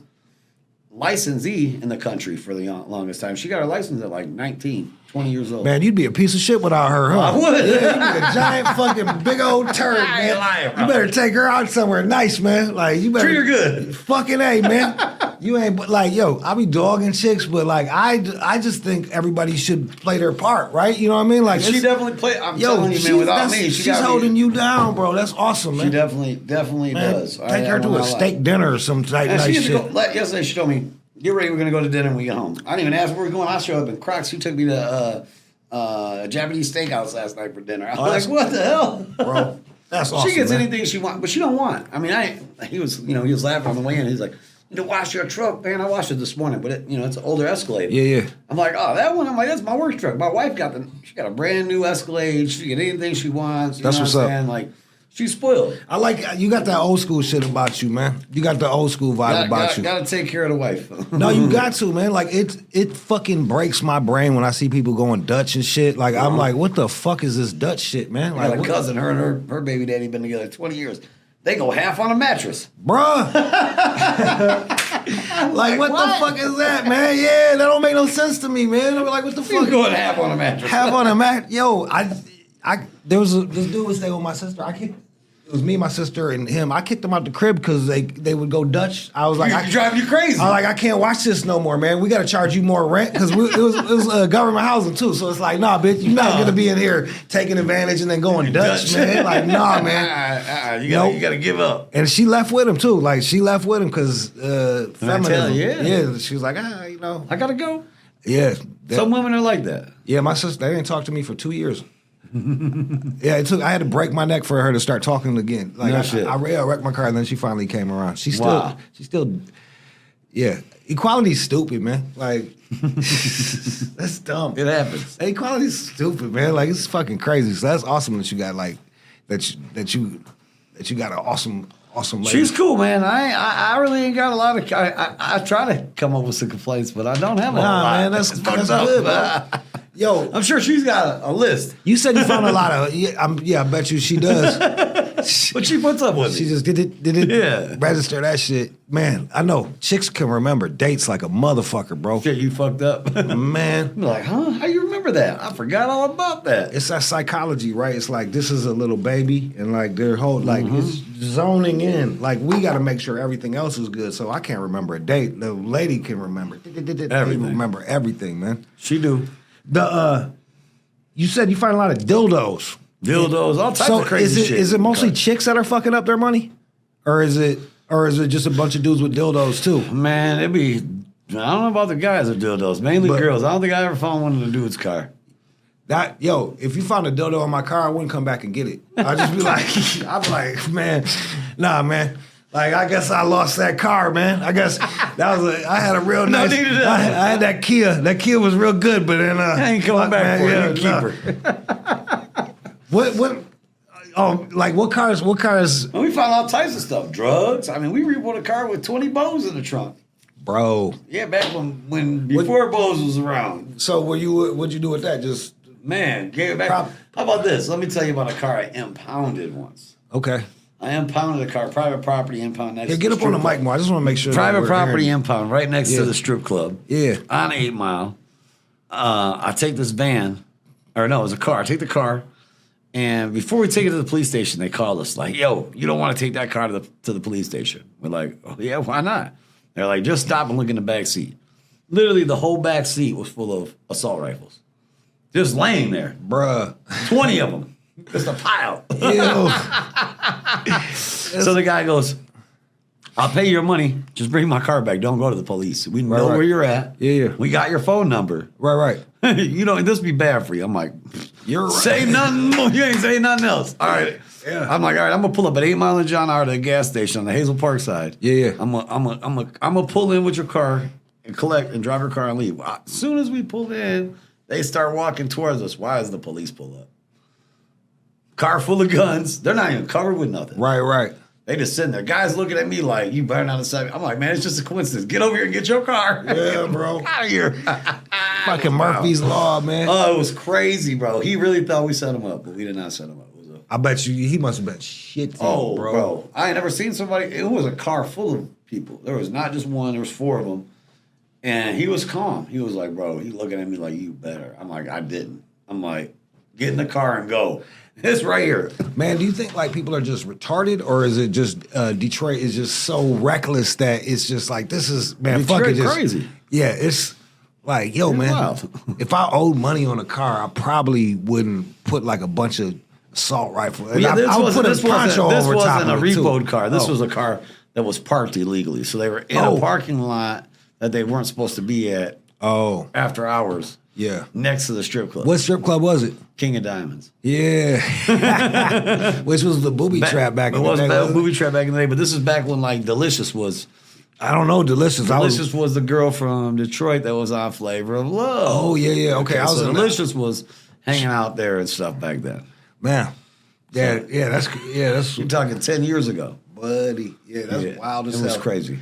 licensee in the country for the longest time. She got her license at like 19, 20 years old. Man, you'd be a piece of shit without her, huh? I would. Yeah, you'd be a giant fucking big old turd, man. You better take her out somewhere nice, man. Like, you better treat her good. Fucking A, man. You ain't like, yo, I be dogging chicks, but like, I just think everybody should play their part, right? You know what I mean? Like, she definitely played. I'm telling you, man. Without me, she's holding you down, bro. That's awesome, man. She definitely does. Take her to a steak dinner or some type nice shit. Yesterday, she told me, "Get ready, we're gonna go to dinner when we get home." I didn't even ask where we're going. I showed up in Crocs. She took me to a Japanese steakhouse last night for dinner. I was like, "What the hell, bro?" That's awesome. She gets anything she wants, but she don't want. I mean, he was laughing on the way in. He's like, "You need to wash your truck, man." I washed it this morning, but it's an older Escalade. Yeah. I'm like, "Oh, that one." I'm like, "That's my work truck." My wife got a brand new Escalade. She can get anything she wants. That's what's up. Like, She's spoiled. I like you got that old school shit about you, man. You got the old school vibe about you. Gotta take care of the wife. No, you got to, man. Like it fucking breaks my brain when I see people going Dutch and shit. Like I'm like, what the fuck is this Dutch shit, man? I Like got a cousin, her and her baby daddy been together 20 years. They go half on a mattress. Bruh. Like what the fuck is that, man? Yeah, that don't make no sense to me, man. I'm like, what the fuck? Going half on a mattress. Half on a mat. Yo, there was this dude was staying with my sister. It was me, my sister, and him. I kicked them out the crib because they would go Dutch. I was like, You're driving you crazy. I was like, I can't watch this no more, man. We got to charge you more rent because it was government housing too. So it's like, nah, bitch, you're not gonna be in here taking advantage and then going Dutch, man. Like, nah, man. You got to give up. And she left with him too. Like, she left with him because feminism. Yeah. She was like, I gotta go. Yeah. Some women are like that. Yeah, my sister, they didn't talk to me for 2 years. Yeah, I had to break my neck for her to start talking again. Like I wrecked my car and then she finally came around. She's still, yeah. Equality's stupid, man. Like, that's dumb. It happens. Equality's stupid, man. Like, it's fucking crazy. So that's awesome that you got like, that you got an awesome lady. She's cool, man. I really ain't got a lot of. I try to come up with some complaints, but I don't have a lot. Man, that's good, bro. Yo, I'm sure she's got a list. You said you found a lot of. I bet you she does. But she puts up with it. She just did it. Register that shit. Man, I know chicks can remember dates like a motherfucker, bro. Shit, you fucked up. Man. I'm like, huh? How you remember that? I forgot all about that. It's that psychology, right? It's like this is a little baby, and like their whole like it's zoning in. Like we got to make sure everything else is good. So I can't remember a date. The lady can remember. Everything. Remember everything, man. She do. You said you find a lot of dildos. Dildos, all types of crazy shit. Is it mostly chicks that are fucking up their money, or is it just a bunch of dudes with dildos too? Man, it'd be. I don't know about the guys with dildos. Mainly girls. I don't think I ever found one in a dude's car. If you found a dildo in my car, I wouldn't come back and get it. I'd just be like, man, nah, man. Like, I guess I lost that car, man. I guess I had a real nice. I had that Kia. That Kia was real good, but then I ain't coming back for it. Keep her. What cars? Well, we found all types of stuff. Drugs. I mean, we repoed a car with 20 bows in the trunk. Bro. Yeah, back before Bose was around. So what'd you do with that? Just man, gave it back. How about this? Let me tell you about a car I impounded once. Okay. I impounded a car, private property impound next. Yeah, get up on the mic more. I just want to make sure. Private property impound right next to the strip club. Yeah. On 8 Mile. I take this van, or no, it was a car. I take the car, and before we take it to the police station, they call us like, "Yo, you don't want to take that car to the police station?" We're like, "Oh yeah, why not?" They're like, "Just stop and look in the back seat." Literally, the whole back seat was full of assault rifles, just laying there, bruh. 20 of them, just a pile. Ew. So the guy goes, "I'll pay your money. Just bring my car back. Don't go to the police. We know where you're at. Yeah. We got your phone number. Right. You know, this would be bad for you." I'm like, "You're right. Say nothing more. You ain't saying nothing else." All right. Yeah. I'm like, all right, I'm gonna pull up at 8 Mile and John R to the gas station on the Hazel Park side. Yeah. I'm gonna pull in with your car and collect and drive your car and leave. As soon as we pull in, they start walking towards us. Why does the police pull up? Car full of guns. They're not even covered with nothing. Right. They just sitting there. Guys looking at me like, "You better not decide." I'm like, "Man, it's just a coincidence. Get over here and get your car." Yeah, bro. Out of here. Fucking Murphy's Law, man. Oh, it was crazy, bro. He really thought we set him up, but we did not set him up. I bet you he must have been shit. Bro. I ain't never seen somebody. It was a car full of people. There was not just one. There was 4 of them. And he was calm. He was like, bro, he looking at me like, "You better." I'm like, "I didn't." I'm like, "Get in the car and go. It's right here." Man, do you think like people are just retarded, or is it just Detroit is just so reckless that it's just like, this is, man, fuck it, crazy. Yeah, it's like, yo, man, wild. If I owed money on a car, I probably wouldn't put like a bunch of assault rifles. Well, yeah, this wasn't a repoed too. car. This was a car that was parked illegally. So they were in a parking lot that they weren't supposed to be at after hours. Yeah. Next to the strip club. What strip club was it? King of Diamonds. Yeah. Which was the booby trap back in the day. It was booby trap back in the day, but this is back when like Delicious was. I don't know, Delicious. Delicious was the girl from Detroit that was on Flavor of Love. Oh, yeah. Okay. So Delicious was hanging out there and stuff back then. Man. That's You're talking 10 years ago. buddy. Yeah, that's wild as hell. It was crazy.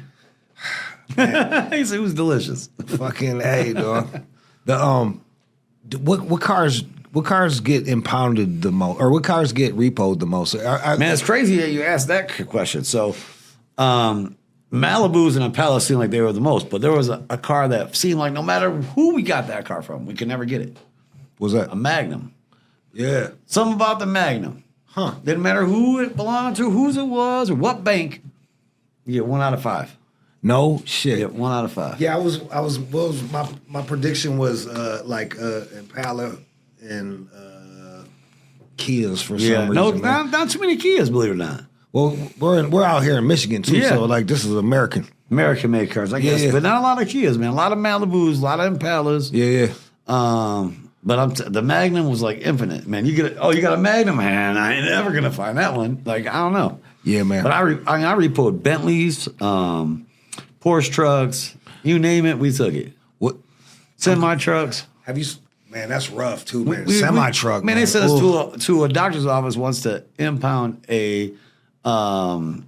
He said it was delicious. Fucking A, dog. What cars get impounded the most, or what cars get repoed the most? Man, it's crazy that you asked that question. So, Malibus and Impalas seemed like they were the most, but there was a car that seemed like no matter who we got that car from, we could never get it. What was that? A Magnum. Yeah. Something about the Magnum. Huh. Didn't matter who it belonged to, whose it was, or what bank. You get 1 out of 5. No shit. Yeah, 1 out of 5. Yeah, I was. What was my prediction was Impala and Kias for some reason. Not too many Kias, believe it or not. Well, we're out here in Michigan too, Yeah. so like this is American American-made cars, I guess, but not a lot of Kias, man. A lot of Malibus, a lot of Impalas. Yeah. But the Magnum was like infinite, man. You got a Magnum, man. I ain't ever gonna find that one. Like I don't know. Yeah, man. But I repoed Bentleys, Porsche trucks, you name it, we took it. What semi trucks? Have you? Man, that's rough too, man. Semi truck. Man, they sent us to a doctor's office once to impound a ultrasound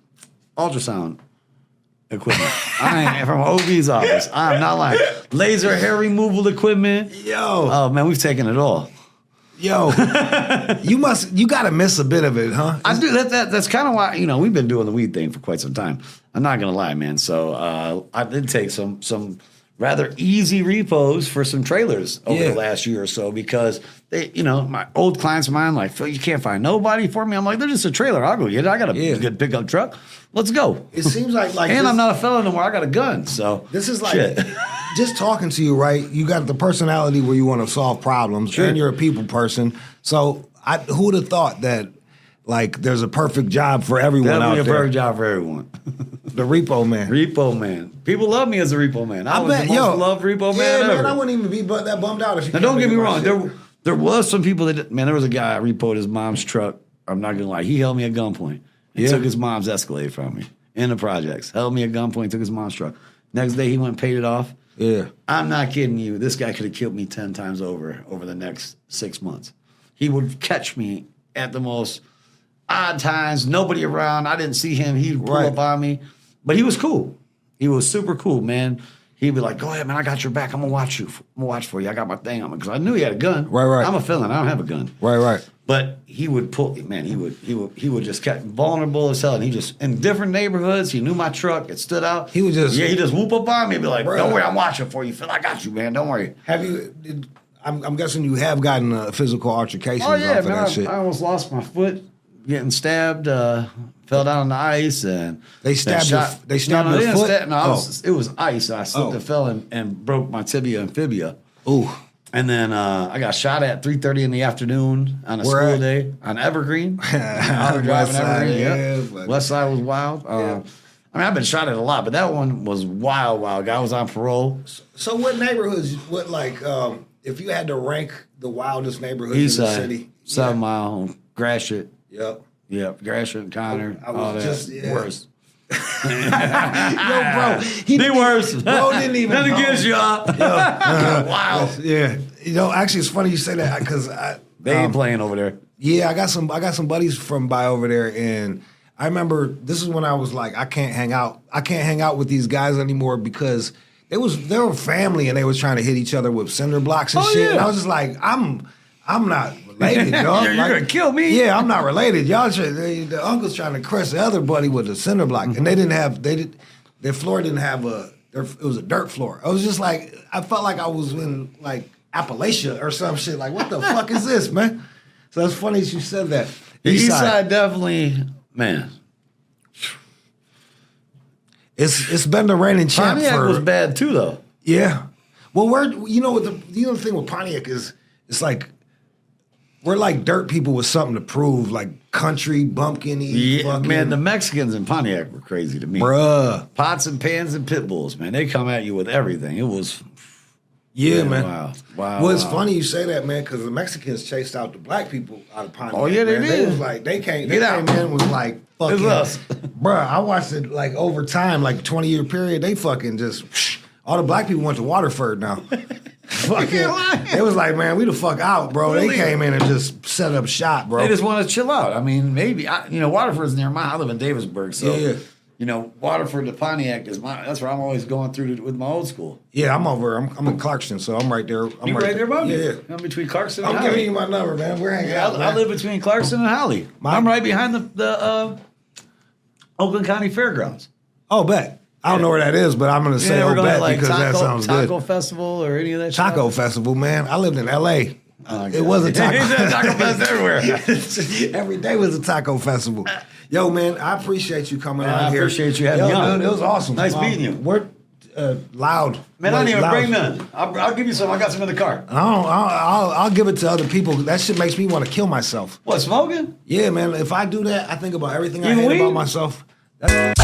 equipment. I ain't from OB's office. I'm not lying. Laser hair removal equipment. Yo. Oh man, we've taken it all. Yo, you gotta miss a bit of it, huh? I do. That's kind of why we've been doing the weed thing for quite some time. I'm not gonna lie, man. So I did take some rather easy repos for some trailers over the last year or so because they, my old clients of mine like, Phil, you can't find nobody for me. I'm like, they're just a trailer. I'll go get it. I got a good pickup truck. Let's go. It seems like and I'm not a felon anymore. I got a gun. So this is like just talking to you, right? You got the personality where you want to solve problems, and you're a people person. So who would have thought that like there's a perfect job for everyone out there? Definitely a perfect job for everyone. The repo man. Repo man. People love me as a repo man. I was the most loved repo man ever. Man, I wouldn't even be that bummed out if you. Now, don't get me wrong. There was some people that there was a guy repoed his mom's truck. I'm not gonna lie. He held me at gunpoint. He took his mom's Escalade from me in the projects. Held me at gunpoint. Took his mom's truck. Next day he went and paid it off. Yeah. I'm not kidding you. This guy could have killed me 10 times over the next 6 months. He would catch me at the most odd times. Nobody around. I didn't see him. He'd pull up on me. But he was cool. He was super cool, man. He'd be like, "Go ahead, man. I got your back. I'm gonna watch you. I'm gonna watch for you. I got my thing on me because I knew he had a gun. Right. I'm a felon. I don't have a gun. Right. But he would pull. Man, he would just get vulnerable as hell. And he just in different neighborhoods. He knew my truck. It stood out. He would just he just whoop up on me and be like, "Don't worry, I'm watching for you, Phil. I got you, man. Don't worry." Have you? I'm guessing you have gotten a physical altercation. Oh yeah, off of man. that shit. I almost lost my foot getting stabbed. Fell down on the ice and they stabbed your foot. It was ice. I slipped and fell and broke my tibia and fibia. Ooh. And then I got shot at 3:30 in the afternoon on a school day on Evergreen. I was driving Evergreen. West Side was wild. I mean, I've been shot at a lot, but that one was wild. Guy was on parole. So what neighborhoods? What if you had to rank the wildest neighborhoods East in the side, city? 7 Mile, Gratiot. Yep, Gratiot and Connor. I was just worse. Yo, bro, the worst. Bro didn't even. Nothing against y'all. Wow. Yeah, actually, it's funny you say that because they ain't playing over there. Yeah, I got some buddies from by over there, and I remember this is when I was like, I can't hang out with these guys anymore because they were family and they was trying to hit each other with cinder blocks and shit. Yeah. And I was just like, I'm not related, dog. You're gonna kill me. Yeah, I'm not related. The uncle's trying to crush the other buddy with a cinder block, and their floor didn't have it was a dirt floor. I was just like, I felt like I was in like Appalachia or some shit. Like, what the fuck is this, man? So that's funny that you said that. The East side definitely, man. It's been the reigning champ. Pontiac was bad too, though. Yeah. Well, the thing with Pontiac is it's like we're like dirt people with something to prove, like country bumpkin-y. Yeah, man, the Mexicans in Pontiac were crazy to me. Bruh. Pots and pans and pit bulls, man. They come at you with everything. It was... Yeah, man. Wow. Well, it's funny you say that, man, because the Mexicans chased out the black people out of Pontiac. Oh, yeah, they did. They was like, they came in and was like, fucking... It's us. Bruh, I watched it like over time, like 20-year period. They fucking just... All the black people went to Waterford now. fucking. It was like, man, we the fuck out, bro. They came in and just set up shop, bro. They just want to chill out. I mean, maybe Waterford's near I live in Davisburg, so Waterford to Pontiac is that's where I'm always going through with my old school. Yeah, I'm in Clarkston, so I'm right there. I'm right there above you. Yeah, I'm between Clarkston and I'm Holly. giving you my number, man. We're hanging out. I live between Clarkston and Holly. I'm right behind the Oakland County Fairgrounds. Oh, bet. I don't know where that is, but I'm going to say we're going bet to like because that sounds good. Taco Festival or any of that Taco stuff? Festival, man. I lived in L.A. It was a taco. Taco Fest everywhere. Every day was a taco festival. Yo, man, I appreciate you coming on here. I appreciate you having me on. Dude, it was awesome. Nice meeting you. We're loud. Man, I didn't even loud. bring none. I'll give you some. I got some in the car. I'll give it to other people. That shit makes me want to kill myself. What, smoking? Yeah, man. If I do that, I think about everything I You hate weed? about myself. That's